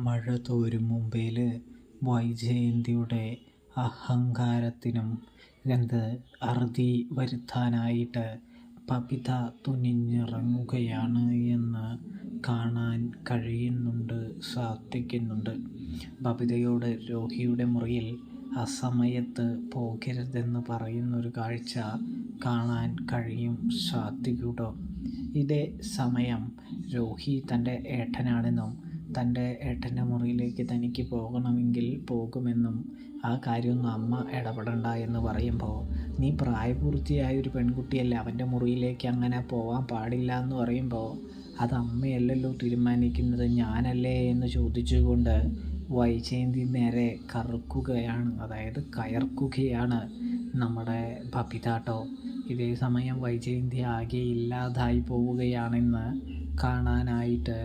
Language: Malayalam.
മഴ തോരും മുമ്പേൽ വൈജയന്തിയുടെ അഹങ്കാരത്തിനും എന്ത് അറുതി വരുത്താനായിട്ട് ബബിത തുനിഞ്ഞിറങ്ങുകയാണ് എന്ന് കാണാൻ സാധിക്കുന്നുണ്ട്. ബബിതയോട് രോഹിയുടെ മുറിയിൽ അസമയത്ത് പോകരുതെന്ന് പറയുന്നൊരു കാഴ്ച കാണാൻ സാധിക്കൂട്ടോ. ഇതേ സമയം രോഹി തൻ്റെ ഏട്ടനാണെന്നും തൻ്റെ ഏട്ടൻ്റെ മുറിയിലേക്ക് തനിക്ക് പോകണമെങ്കിൽ പോകുമെന്നും ആ കാര്യമൊന്നും അമ്മ ഇടപെടണ്ട എന്ന് പറയുമ്പോൾ, നീ പ്രായപൂർത്തിയായ ഒരു പെൺകുട്ടിയല്ലേ, അവൻ്റെ മുറിയിലേക്ക് അങ്ങനെ പോകാൻ പാടില്ല എന്ന് പറയുമ്പോൾ അത് അമ്മയല്ലല്ലോ തീരുമാനിക്കുന്നത്, ഞാനല്ലേ എന്ന് ചോദിച്ചുകൊണ്ട് വൈജയന്തി നേരെ കയർക്കുകയാണ് നമ്മുടെ ബബിതാട്ടോ. ഇതേ സമയം വൈജയന്തി ആകെ ഇല്ലാതായി പോവുകയാണെന്ന് കാണാനായിട്ട്